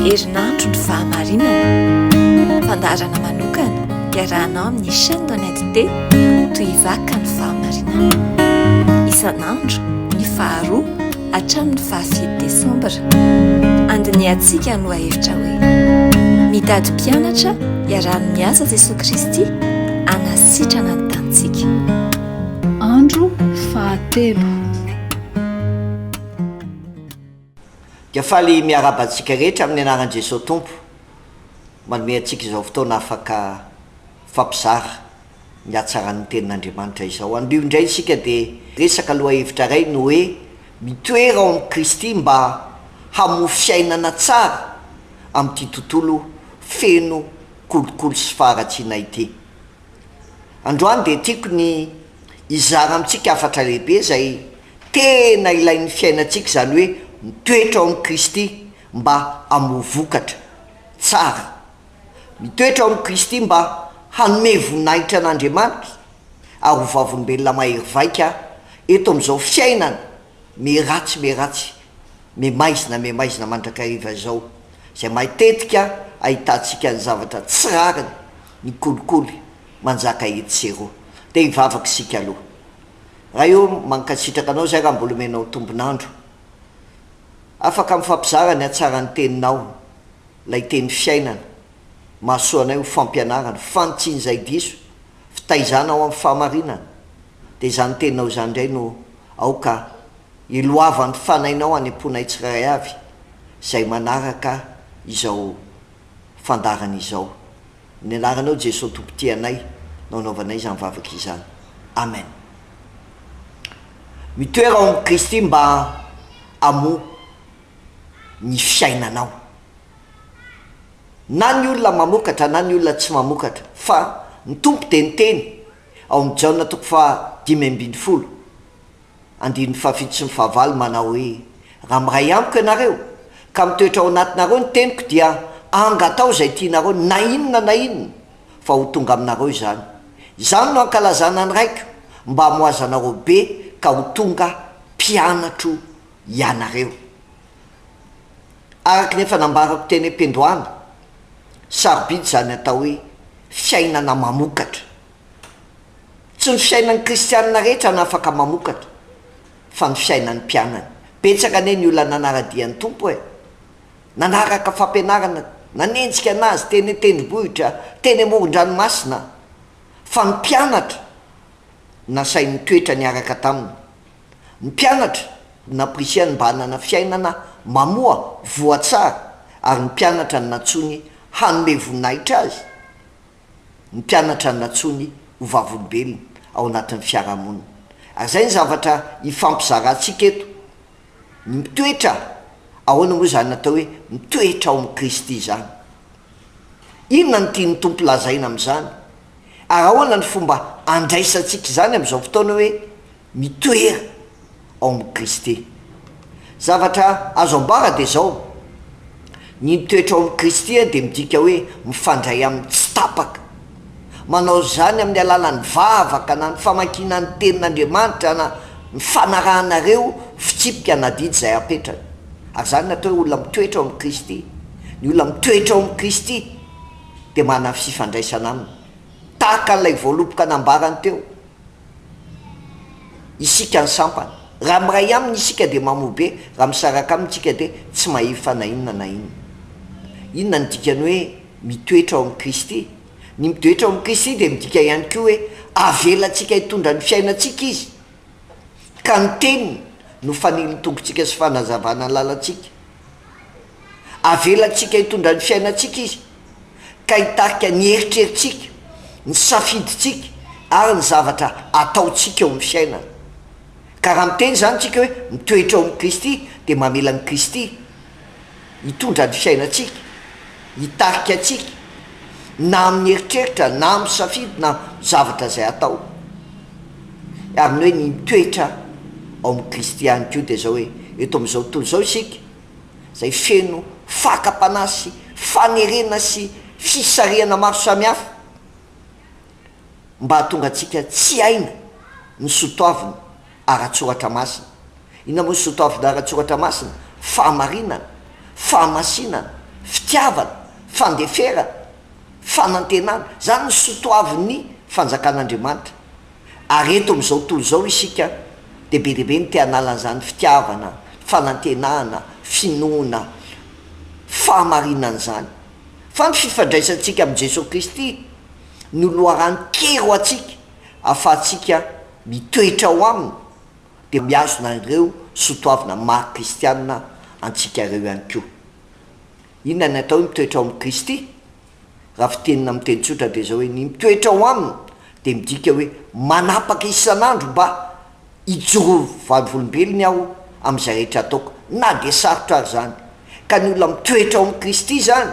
Herinandro ny fahamarinana. Fandarana manokana iarahanao amin'ny chaîne d'honnêteté toy hivaka ny fahamarinana. Isanandro ny 2 hatramin'ny 7 Desambra. Andiniantsika no ahevitra hoe mitady mpianatra iarahan'ny miasa Jesosy Kristy anasitrana ny tantsika. Andro 3. Dia faly miarabantsika rehetra amin'ny anaran'i Jesosy Tompo, manome antsika izao fotoana afaka fampizara ny hatsaran'ny tenin'Andriamanitra izao. Anio indray isika dia resaka aloha hevitra iray no hoe mitoera ao amin'ny Kristy mba hamofy fiainana tsara amin'ity tontolo feno kolokolo sy faharatsiana ity. Androany dia tiako ny izara amintsika afatra lehibe izay tena ilain'ny fiainantsika, izany hoe mitoetra ao amin'ny Kristy mba hamovokatra tsara, mitoetra ao amin'ny Kristy mba hanome voninahitra an'Andriamanitra ary ho vavolombelona mahery vaika eto amin'izao fiainana meratsy memaizina mandrakariva izao, izay matetika ahitantsika ny zavatra tsy rariny, ny kolikoly manjaka etsero. Dia hivavaka isika aloha. Raha io mankasitraka anao zay raha mbola omenao tombonandro, afaka mifampizara ny hatsaran'ny teninao, lay teny fiainana, mahasoanay ho fampianarana, fantsiny izay diso, fitaizana ao amin'ny fahamarinana. Dia izany teninao izany indray no aoka iloavan'ny fanainao any am-ponay tsirairay avy, izay manaraka izao fandarana izao. Ny anaranao Jesosy Tompo tianay, naonaovanay izany vavaka izany. Amen. Mitoera ao amin'ny Kristy mba amo ny fiainanao. Na ny olona mamokatra na ny olona tsy mamokatra, fa ny Tompo teniteny ao amin'ny Jaona 5:12 andin'ny fafito sy ny fahavalo manao hoe raha miray amiko ianareo ka mitoetra ao anatinareo ny teniko dia angatao izay tianareo na inona fa ho tonga aminareo izany. Izany no ankalazana ny raiko mba hamoazanareo be ka ho tonga mpianatro ianareo. Araka nefa nambarako teny am-pendohana, sarobidy zany atao hoe fiainana mamokatra. Tsy ny fiainan'ny kristianina rehetra na afaka mamokatra, fa ny fiainan'ny mpianany. Betsaka ane ny olona nanaradian'ny Tompo e, nanaraka fampianarana, nanenjika anazy teny tendrombohitra, teny amoron-dranomasina, fa ny mpianatra nasainy toetra niaraka taminy. Ny mpianatra naprisiany mba hanana fiainana mamoa voatsara, ary ny mpianatra ny natsony hanome voninahitra azy, ny mpianatra ny natsony ho vavolombelona ao anatin'ny fiarahamonina. Ary zay ny zavatra ifampizarantsika eto, ny mitoetra ahoana moa zany natao hoe mitoetra ao amin'ny Kristy zany. Inona ny tian'ny Tompo lazaina amin'izany, ary ahoana ny fomba andraisantsika izany amin'izao fotoana hoe mitoera ao amin'ny Kristy. Zavatra azo ambara dia zao, ny mitoetra ao amin'ny Kristy dia midika hoe mifandray amin'ny tsy tapaka, manao zany amin'ny alalan'ny vavaka na ny famakiana ny tenin'Andriamanitra na ny fanarahanareo fitsipika nadidy izay apetrany. Ary zany natao hoe olona mitoetra ao amin'ny Kristy. Ny olona mitoetra ao amin'ny Kristy dia manana fifandraisana aminy, tahaka n'ilay voaloboka nambarany teo. Isika ny sampany, raha miray aminy isika dia mamobe, raha misaraka aminy isika dia tsy mahivy fa na inona. Inona ny dikany hoe mitoetra ao amin'ny Kristy? Ny mitoetra ao amin'ny Kristy dia midika ihany koa hoe avelantsika hitondra ny fiainantsika izy, ka ny teniny no faniliny tongotsika sy fanazavana ny lalantsika. Avelantsika hitondra ny fiainantsika izy, ka hitarika ny eritreritsika, ny safiditsika ary ny zavatra ataotsika eo amin'ny fiainana. Ka raha miteny zany tsika hoe mitoetra ao amin'ny Kristy dia mamela ny Kristy hitondra ny fiainantsika, hitarika atsika na amin'ny eritreritra na amin'ny safidy na zavatra izay atao. Ary ny hoe ny mitoetra ao amin'ny Kristy ihany koa dia zao hoe eto amin'izao tontolo izao isika zay feno fakam-panahy sy fanerena sy fisarihana maro samihafa, mba hahatonga antsika tsy aina ny sotoavina ara-tsoratra masina. Inona moa ny sotoavina ara-tsoratra masina? Fahamarinana, fahamasinana, fitiavana, fandeferana, fanantenana, zany ny sotoavin'ny fanjakan'Andriamanitra. Ary eto am'izao tontolo zao isika de be dehibe ny te-analan'izany fitiavana, fanantenana, finoana, fahamarinana zany. Fa ny fifandraisantsika amin'i Jesosy Kristy no loharany kero atsika ahafahantsika mitoetra ao aminy de miazona ireo sotoavina maha kristianina antsika ireo ihany koa. Inona ny atao hoe mitoetra ao amin'ny Kristy? Raha fitenina amin'ny teny tsotra de zao hoe ny mitoetra ao aminy de midika hoe manapaka isan'andro mba hijoro valivolombelony aho am'izay rehetra ataoko, na de sarotra ary zany. Ka ny olona mitoetra ao amin'ny Kristy zany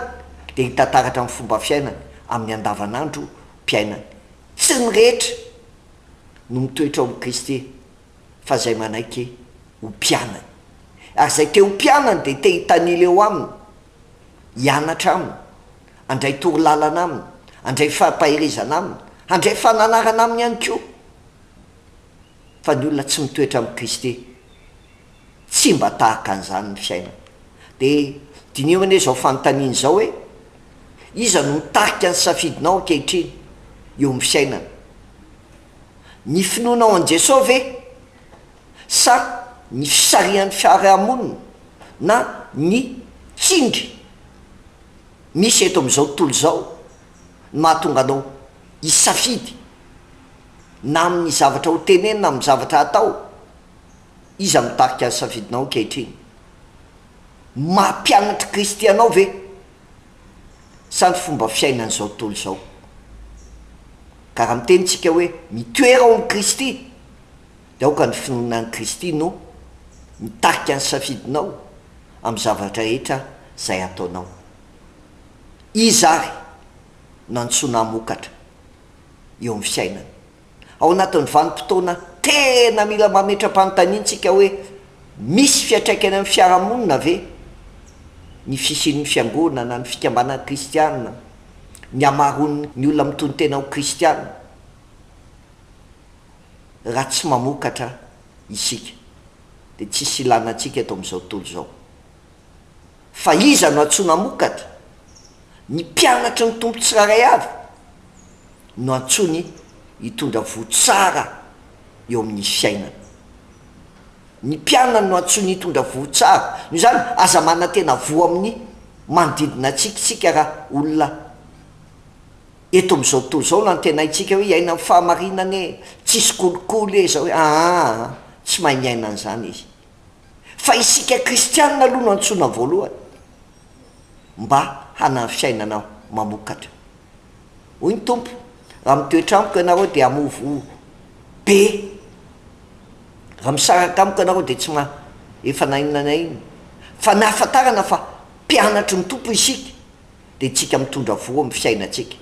de hitantaratra amin'ny fomba fiainany amin'ny andavanandro mpiainany. Tsy ny rehetra no mitoetra ao amin'ny Kristy fa zay manaiky ho mpianany. Ary zay te ho mpianany de te hitanila eo aminy, hianatra aminy, andray torolalana aminy, andray fampahirizana aminy, andray fananarana aminy ihany koa. Fa ny olona tsy mitoetra amin'ny Kristy tsy mba tahaka an'izany ny fiainana. De dinihana hoe zao fanontaniany zao hoe iza no mitarika ny safidinao ankehitriny eo amin'ny fiainana? Ny finoanao an' Jesosy ve sa ny fisarian'ny fiarahamonina na ny tsindry misy eto am'izao tontolo zao no mahatonga anao hisafidy na amin'ny zavatra ho tenenina na amin'ny zavatra atao? Iza mitarika ny safidinao ankehitriny? Mampianatra Kristy anao ve sa ny fomba fiainan'izao tontolo zao? Ka raha mitenitsika hoe mitoera ao amin'ny Kristy de aoka ny finoanan'ny Kristy no mitarika ny safidinao amin'ny zavatra rehetra zay ataonao. Iza ary no antsoina hamokatra eo amin'ny fiainana. Ao anatin'ny vanim-potoana tena mila mametra-panontaniantsika hoe misy fiatraikany amin'ny fiarahamonina ve ny fisian'ny fiangonana, ny fikambanana kristianina, ny amaron'ny ny olona mitony tena ho kristianina? Raha tsy mamokatra isika de tsisy ilanantsika eto am'izao tontolo zao. Fa iza no antsoina hamokatra? Ny mpianatra ny tompo tsiraray avy no antsony hitondra votsara eo amin'ny fiainana. Ny mpianana no antsony hitondra votsara. No zany aza mana tena vo amin'ny manodidina atsikitsika raha olona eto am'izao tontolo zao la ny tenaitsika hoe iaina amin'ny fahamarinana tsisy kolokolo zao hoe tsy mahay miaina an'izany izy. Fa isika kristianina aloha no antsona voalohany mba hana fiainana mamokatra. Hoy ny tompo, raha mitoetra amiko ianareo de hamovo be, raha misaraka amiko ianareo de tsy efa nainona na iny. Fa nahafantarana fa mpianatry ny tompo isika de tsika mitondra vo amin'ny fiainatsika.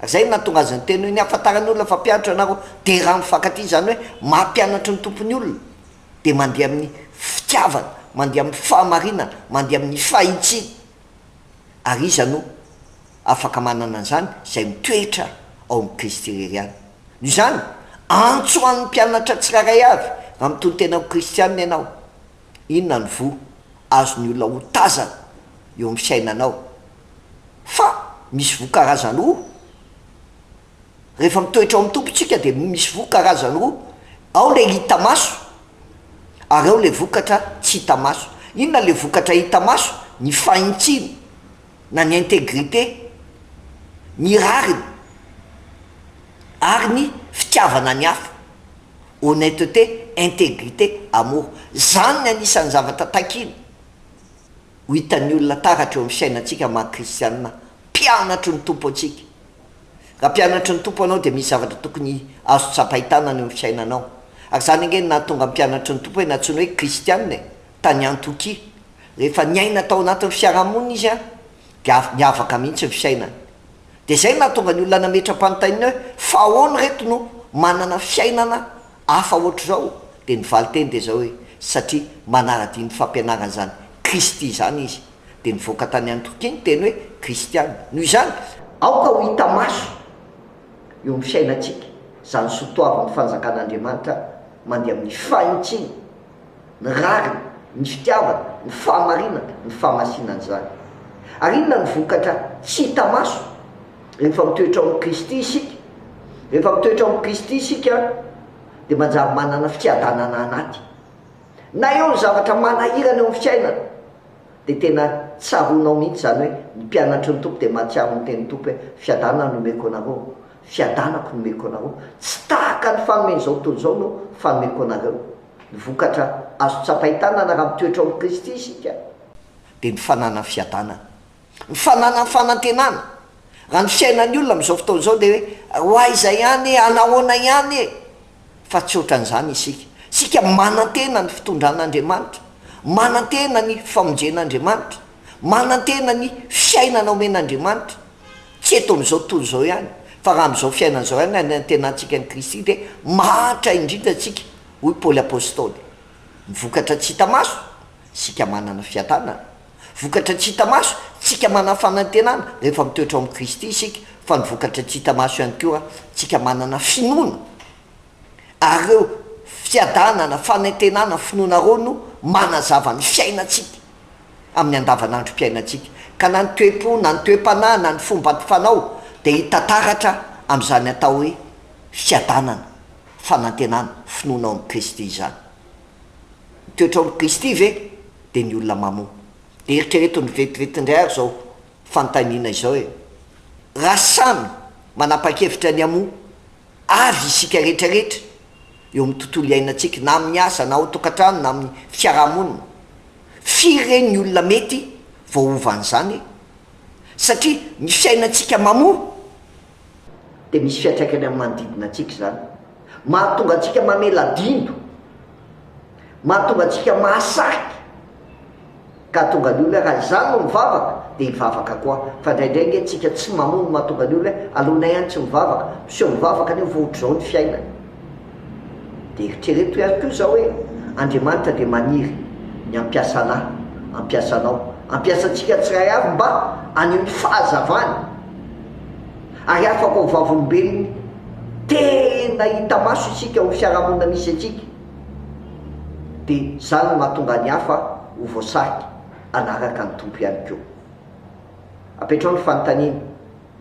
Zay nahatonga azy ny teny hoe ny ahafantarany olona fa mpianatra anareo de raha mifankaty zany hoe mampianatry ny tompony olona de mandeha amin'ny fitiavana, mandeha amin'ny fahamarinana, mandeha amin'ny fahitsiny. Ary iza no afaka manana an'izany zay mitoetra ao amin'ny Kristy rery any. No zany antsoan'ny mpianatra tsiraray avy raha mitony tena ho kristianina ianao, inona ny vo azony olona ho tazana eo amin'ny fiainanao? Fa misy vo karazany roa. Rehefa mitoetra ao amin'ny tompontsika de misy vo karazany roa. Ao le hita maso ary ao le vokatra tsy hita maso. Inona le vokatra hita maso? Ny fahintsiny na ny intégrité, ny rariny ary ny fitiavana ny hafa, honnêteté, intégrité, amour. Zany ny anisan'ny zavatra takina ho hitan'ny olona taratra eo amin'ny fiainantsika maha-kristianina mpianatry ny tompo antsika. Raha mpianatry ny tompo anao de misy zavatra tokony azo tsapahitanana eo amin'ny fiainanao. Ary zany angeny nahatonga mpianatry ny tompo hoe natsony hoe kristianina tany Antiokia. Rehefa niaina tao anatin'ny fiarahamonina izy de niavaka mihitsy ny fiainany. De zay nahatonga ny olona nametra-panontaniana hoe fa ahoana reto no manana fiainana hafa ohatr' zao? De ny valiteny de zao hoe satria manara-diny fampianarana zany Kristy zany izy. De nivoaka tany Antiokia ny teny hoe kristianina. Noho izany aoka ho hita maso eo amin'ny fiainantsika zany sotoavin'ny fanjakan'Andriamanitra mandeha amin'ny fahintsiny, ny rariny, ny fitiavana, ny fahamarinana, ny fahamasinana zany. ary inona ny vokatra tsy hita maso rehefa mitoetra amin'ny Kristy isika. Rehefa mitoetra amin'ny Kristy isika dia manjary manana fiadanana anaty, na eo ny zavatra manahirana eo amin'ny fiainana dia tena tsaronao mihitsy zany hoe ny mpianatry ny tompo dia mahatsiaro ny teny tompo hoe fiadana nomeko anareo, fiadanako nomeko anareo, tsy tahaka ny fanomen'izao tontolo izao no fanomeko anareo. Ny vokatra azo tsapahitanana raha mitoetra amin'ny Kristy isika dia ny fanana fiadanana, ny fanana fanantenana. Raha ny fiainan'ny olona amin'izao fotoana izao dia hoe hoaiza ihany anahoana ihany fa tsy ohatran'izany isika manantena ny fitondran'Andriamanitra, manantena ny famonjen'Andriamanitra, manantena ny fiainana omen'Andriamanitra, tsy eto amin'izao tontolo izao ihany fa raha amin'izao fiainana izao ihany anantenantsika ny Kristy dia mahatra indrindra antsika. Hoy Paoly apôstôly, ny vokatra tsy hita maso sika manana fiadanana, vokatra tsy hita maso tsika manana fanantenana rehefa mitoetra amin'ny Kristy isika, fa ny vokatra tsy hita maso ihany koa tsika manana finoana. Ary reo fiadanana, fanantenana, finoana reo no manazava ny fiainatsika amin'ny andavanandrom-piainatsika, ka na ny toe-po na ny toe-panahy na ny fomba fanao dia hitataratra amin'izany atao hoe fiadanana, fanantenana, finoana ao amin'ny Kristy izany. Mitoetra amin'ny Kristy ve dia ny olona mamoa. Dia eritrereto ny vetivety-ndray ary zao fanontaniana izao hoe raha samy manapa-kevitra ny amoa avy isika rehetrarehetra eo amin'ny tontolo iainantsika, na amin'ny asa na ao tokantrano na amin'ny fiarahamonina, firy reny ny olona mety voaovan'izany? Satria ny fiainantsika mamoa dia misy fiantraikany amin'ny manodidina antsika zany, mahatonga antsika mamela dindo, mahatonga antsika mahasarika, ka tonga ny olona raha izany no mivavaka dia hivavaka koa. Fa indraindray nge tsika tsy mamoa no mahatonga ny olona alona ihany tsy mivavaka, miseho mivavaka ny vohotr' izao ny fiainany. Dia eritrereto ihany koa zao hoe Andriamanitra dia maniry ny ampiasa anahy, ampiasa anao, ampiasantsika tsiray avy mba anio ny fahazavany, ary afaka ho vavolombelony tena hita maso isika ho fiarahamonina misy atsika. Dia zany no mahatonga ny hafa ho voasarika anaraka ny tompo ihany koa. Apetrao ny fanontaniana,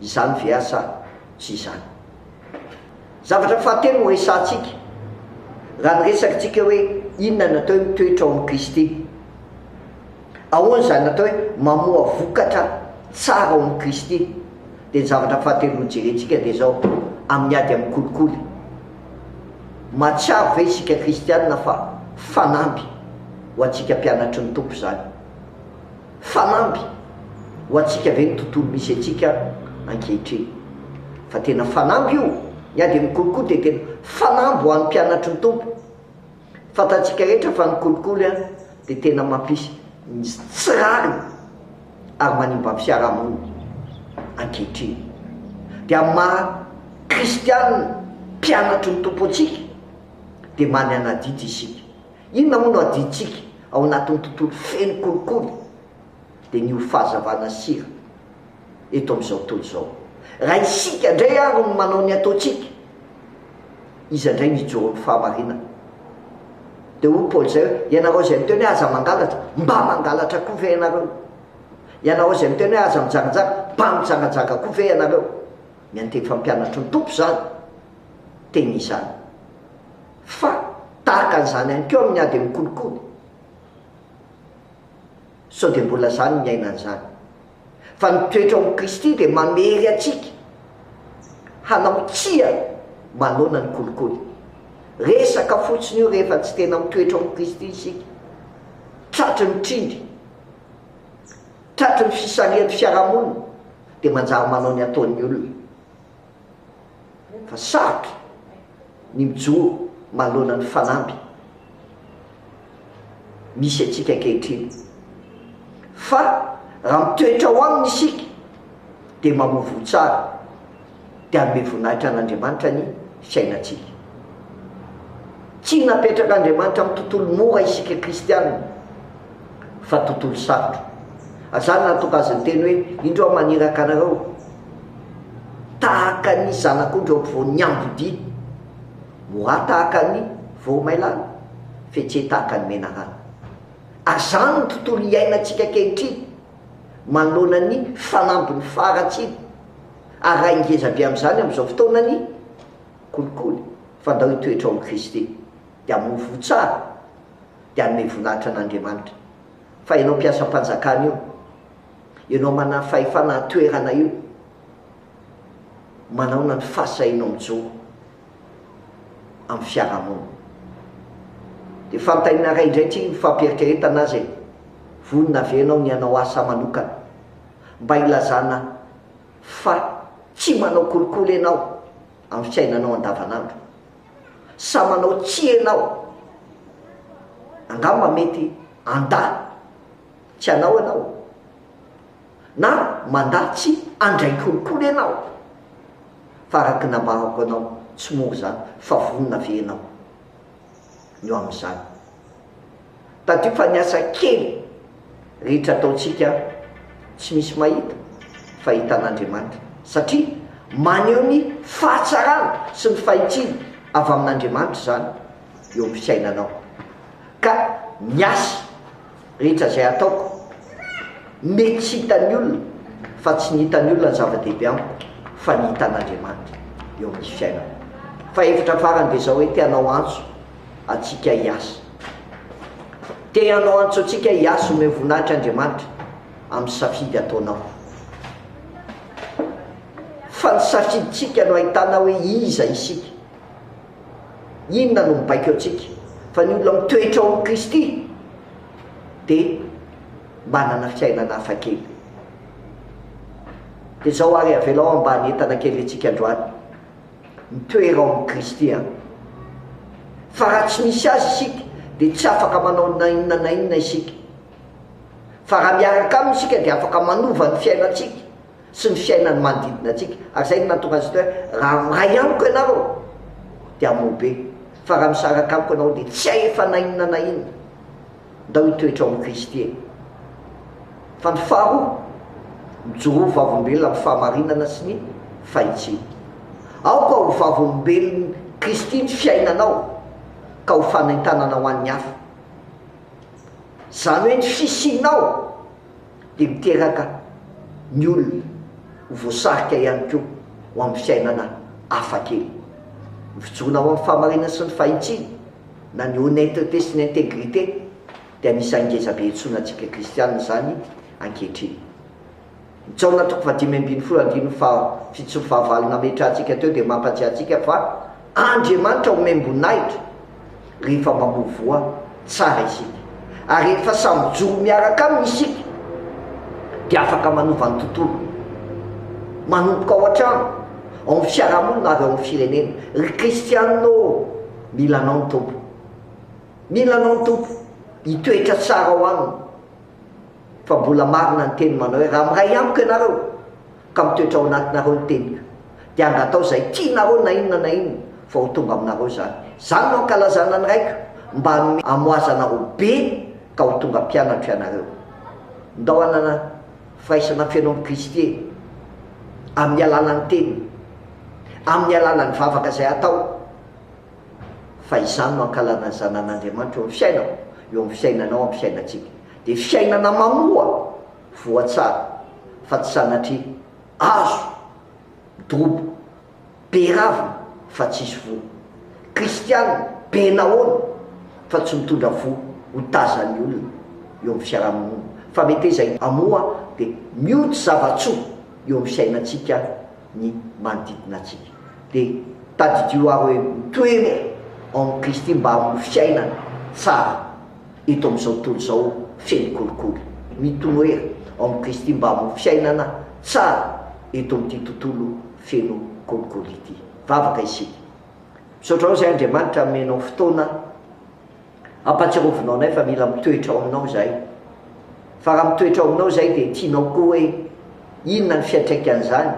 izany ve asa tsy izany? Zavatra fahatelo no resantsika raha ny resakitsika hoe inona natao hoe mitoetra ao amin'ny Kristy. Ahoana zany natao hoe mamoa vokatra tsara ao amin'ny Kristy? Dia ny zavatra fahatelo no jerentsika dia zao, amin'ny ady amin'ny kolikoly. Matsiaro ve isika kristianina fa fanamby ho antsika mpianatry ny tompo zany? Fanamby ho antsika ve ny tontolo misy atsika ankehitriny? Fa tena fanamby io, ny ady amin'ny kolikoly dia tena fanamby ho an'ny mpianatry ny tompo. Fantatsika rehetra fa ny kolikoly dia tena mampisy ny tsirariny ary manimba amin'ny fiarahamonina ankehitriny. Dia maha kristianina mpianatry ny tompo antsika dia many anadidy isika. Inona moa no adiditsika ao anatin'ny tontolo feno kolikoly? Dia ny ho fahazavana sira eto amin'izao tontolo izao. Raha isika indray ary no manao ny ataontsika, iza indray mijoro ny fahamarinana. Dia hoy Paoly zay hoe ianareo izay miteny hoe aza mangalatra, mba mangalatra koa ve ianareo? Ianareo izay miteny hoe aza mijangajaga, mba mijangajaga koa ve ianareo? Mianteny fampianatry ny tompo zany teny izany. Fa tahaka an'izany ihany koa amin'ny ady amin'ny kolikoly, sao dia mbola zany ny ainan'izany. Fa mitoetra ao amin'ny Kristy dia mamery atsika hanaotsia manona ny kolikoly. Resaka fotsiny io rehefa tsy tena mitoetra ao amin'ny Kristy isika, tratry ny trindry, tratry ny fisarian'ny fiarahamonina dia manjary manao ny ataon'ny olona. Fa sarotra ny mijoro manoloana ny fanamby misy atsika ankehitriny. Fa raha mitoetra ho aminy isika dia mamovo tsara, dia hanome voninahitra an'Andriamanitra ny fiainatsika. Tsy napetraka-Andriamanitra amin'ny tontolo mora isika kristianina, fa tontolo sarotra. Azany natonga azy ny teny hoe indro aho maniraka anareo tahaka ny zanak'ondry ao ampovoan'ny ambodia, mora tahaka ny voamailala, fe tsy tahaka ny menarana. Azany ny tontolo iainantsika ankehitriny, manolonany fanampiny faratsiny ary raha ingezabe am'izany am'izao fotoanany kolikoly fa ndao hitoetra ao amin'i Kristy dia mofo tsara dia anome voninahitra an'Andriamanitra fa ianao mpiasam-panjakana io ianao manana fahefana toerana io manao na ny fahasainao mijoro amin'ny fiarahamonina dia fanontaniana ray indray tsy mifampieritreretana azy vonina avy anao ny anao asa manokana mba ilazana fa tsy manao kolikoly ianao amin'ny fiainanao andavanandro sa manao tsy ianao angamba mety andà tsy anao ianao na mandà tsy andray kolikoly ianao fa araky nambarako anao tsy moro zany fa vonina avy anao ny eo amin'izany tadio fa niasa kely rehetra ataontsika tsy misy mahita fa hitan'Andriamanitra satria maneho ny fahatsarana sy ny fahitsiny avy amin'Andriamanitra zany eo amin'ny fiainanao ka niasa rehetra zay ataoko mety tsy hitan'ny olona fa tsy ny hitan'ny olona ny zava-dehibe amiko fa ny hitan'Andriamanitra eo amin'ny fiainana fa hevitra farany dia zao hoe tianao antso atsika hiasa teanao antso atsika hiasa ome voninahitra Andriamanitra amin'ny safidy ataonao fa ny safiditsika no ahitana hoe iza isika inona no mibaiko eo atsika fa ny olona mitoetra ao amin'i Kristy dia manana fiainana hafakely dia zao ary avelao ambany entana kely atsika androany mitoera ao amin'i Kristy fa raha tsy misy azy isika dia tsy afaka manao na inona na inona isika fa raha miaraka aminy isika dia afaka manova ny fiainatsika sy ny fiainany manodidina atsika ary zay no natonga azy hoe raha miray amiko ianareo dia mobe fa raha misaraka amiko ianao dia tsy ahefa na inona na inona ndao hitoetra ao amin'i Kristy fa ny faharoa mijoro vavolombelona amin'ny fahamarinana sy ny fahitsiny ao ka ho vavolombelony Kristy ny fiainanao ka ho fanaintanana ho an'ny hafa zany hoe ny fisinao dia miteraka ny olona ho voasarika ihany koa ho amin'ny fiainana hafakely ny fijoroana ho amin'ny fahamarinana sy ny fahitsiny na ny honnêteté sy ny intégrité dia anisany ngezabe itsonantsika kristianina zany ankehitriny mitsaona toko fa 5:10 nametra antsika teo dia mampatsiahy antsika fa Andriamanitra omem-boninahitra rehefa mamovoa tsara isika ary rehefa samy joro miaraka aminy isika dia afaka manova ny tontolo manomboka ao an-trano ao amin'ny fiarahamonina ary ao amin'ny firenena ry kristianina milanao ny tompo milanao ny tompo hitoetra tsara ho aminy fa mbola marina ny teny manao hoe raha miray amiko ianareo ka mitoetra ao anatinareo ny teniko dia angatao zay tianareo na inona na inona fa ho tonga aminareo zany no ankalazana ny raiko mba amoazanareo be ka ho tonga mpianatra ianareo ndao anana firaisana fiainao amin'i Kristy amin'ny alalany teny amin'ny alalany vavaka zay atao fa izany no ankalana ny zanan'Andriamanitra eo amin'ny fiainao eo amin'ny fiainanao amin'ny fiainatsika dia fiainana mamoa voatsara fa tsy sanatria azo drobo be ravina fa tsisy vo kristianina be nahoana fa tsy mitondra vo ho tazan'ny olona eo amin'ny fiarahamonina fa mety izay amoa dia mioty zavatsoa eo amin'ny fiainatsika ny manodidina atsika dia tadidio ary hoe mitoery ao amin'i Kristy mba amin'ny fiainana tsara eto amin'izao tontolo izao feno kolikoly mitonoera ao amin'i Kristy mba amin'ny fiainana tsara eto amin'ity tontolo feno kolikoly ity vavaka isika misaotra ao zay Andriamanitra menao fotoana ampatsirovinao nay fa mila mitoetra ao aminao zay fa raha mitoetra ao aminao zay dia tianao koa hoe inona ny fiantraikan'izany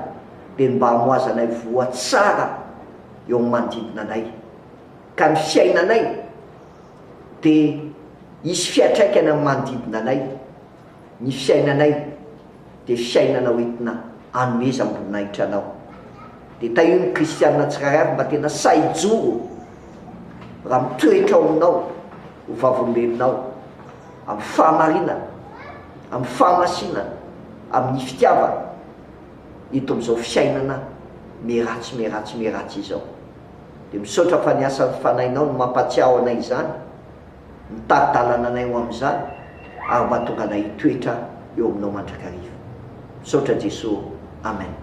dia mba hamoazanay voa tsara eo amin'ny manodidina anay ka ny fiainanay dia isy fiantraikany amin'ny manodidina anay ny fiainanay dia fiainana hoentina hanomeza amboninahitra anao dia taio ny kristianina tsirairay avy mba tena saijoro raha mitoetra ao aminao ho vavolombelonao amin'ny fahamarinana amin'ny fahamasinana amin'ny fitiavana ito amin'izao fiainana miratsy izao. Dia misaotra fa ny asan'ny fanainao no mampatsiaho anay izany, mitaridalana anay ho amin'izany, ary mahatonga anay hitoetra eo aminao mandrakariva. Misaotra Jesosy, amen.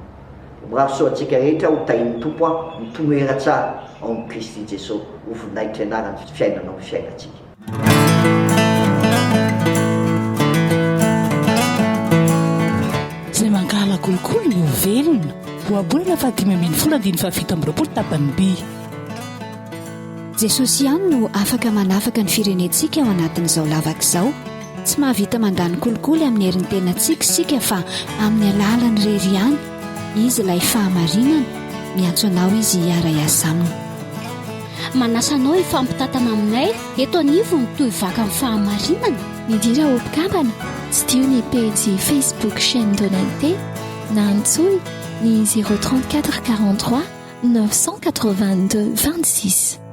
Mirafisoa antsika rehetra ho tahin'ny tompo a mitomoera tsara ao amin'ny Kristy Jesosy, ho voninahitra ianarany fiainanao ny fiainantsika. Izay mangala kolokolo ny velona ho abolana fa 5:7 tapany by. Jesosy ihany no afaka manafaka ny firenentsika ao anatin'izao lavaka izao. Tsy mahavita mandany kolikoly amin'ny herin'ny tenantsika sika fa amin'ny alalany rery ihany. Izy ilay fahamarinana, miantso anao izy hiara-iasa aminy. Manasanao ifampitatana aminay eto anivo ny toy vaka amin'ny fahamarinana. Midira ho mpikambana tsy dio ny page Facebook chaîne Donalité na antsoy ny 034 43 982 26.